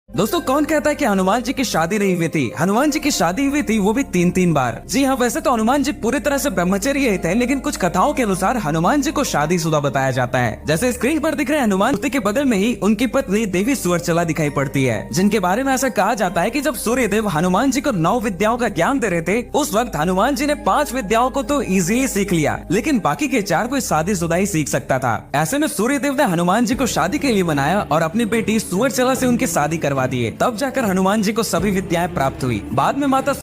दोस्तों, कौन कहता है कि हनुमान जी की शादी नहीं हुई थी। हनुमान जी की शादी हुई थी, वो भी तीन बार। जी हाँ, वैसे तो हनुमान जी पूरी तरह से ब्रह्मचर्य थे, लेकिन कुछ कथाओं के अनुसार हनुमान जी को शादीशुदा बताया जाता है। जैसे स्क्रीन पर दिख रहे हनुमान मूर्ति के बगल में ही उनकी पत्नी देवी सुवर्चला दिखाई पड़ती है, जिनके बारे में ऐसा कहा जाता है कि जब सूर्यदेव हनुमान जी को 9 विद्याओं का ज्ञान दे रहे थे, उस वक्त हनुमान जी ने 5 विद्याओं को तो इजीली सीख लिया, लेकिन बाकी के 4 कोई शादीशुदा ही सीख सकता था। ऐसे में सूर्यदेव ने हनुमान जी को शादी के लिए बनाया और अपनी बेटी सुवर्चला से उनकी शादी करवा दिए। तब जाकर हनुमान जी को सभी विद्याएं प्राप्त हुई। बाद में माता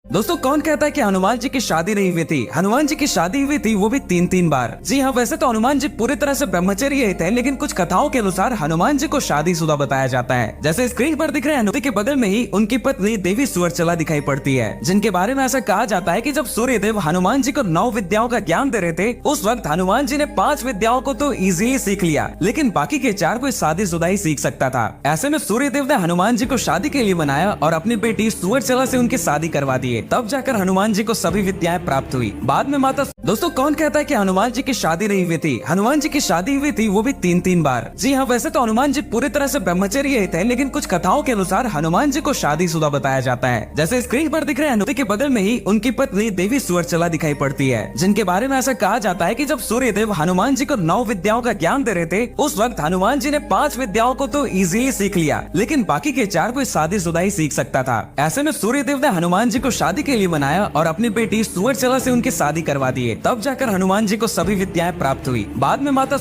दोस्तों, कौन कहता है कि हनुमान जी की शादी नहीं हुई थी। हनुमान जी की शादी हुई थी, वो भी तीन बार। जी हाँ, वैसे तो हनुमान जी पूरी तरह से ब्रह्मचर्य थे, लेकिन कुछ कथाओं के अनुसार हनुमान जी को शादीशुदा बताया जाता है। जैसे स्क्रीन पर दिख रहे हनुमान के बगल में ही उनकी पत्नी देवी सुवर्चला दिखाई पड़ती है, जिनके बारे में ऐसा कहा जाता है कि जब सूर्यदेव हनुमान जी को 9 विद्याओं का ज्ञान दे रहे थे, उस वक्त हनुमान जी ने 5 विद्याओं को तो इजीली सीख लिया, लेकिन बाकी के 4 कोई शादीशुदा ही सीख सकता था। ऐसे में सूर्यदेव ने हनुमान जी को शादी के लिए बनाया और अपनी बेटी सुवर्चला से उनकी शादी करवा दी। तब जाकर हनुमान जी को सभी विद्याएं प्राप्त हुई। बाद में माता दोस्तों, कौन कहता है कि हनुमान जी की शादी नहीं हुई थी। हनुमान जी की शादी हुई थी, वो भी तीन बार। जी हाँ, वैसे तो हनुमान जी पूरी तरह से ब्रह्मचर्य थे, लेकिन कुछ कथाओं के अनुसार हनुमान जी को शादीशुदा बताया जाता है। जैसे स्क्रीन पर दिख रहे हनुमान के बगल में ही उनकी पत्नी देवी सुवर्चला दिखाई पड़ती है, जिनके बारे में ऐसा कहा जाता है कि जब सूर्यदेव हनुमान जी को 9 विद्याओं का ज्ञान दे रहे थे, उस वक्त हनुमान जी ने 5 विद्याओं को तो इजीली सीख लिया, लेकिन बाकी के 4 कोई शादीशुदा ही सीख सकता था। ऐसे में सूर्यदेव ने हनुमान जी को शादी के लिए बनाया और अपनी बेटी सुवर्चला से उनकी शादी करवा दिए। तब जाकर हनुमान जी को सभी विद्याएं प्राप्त हुई। बाद में माता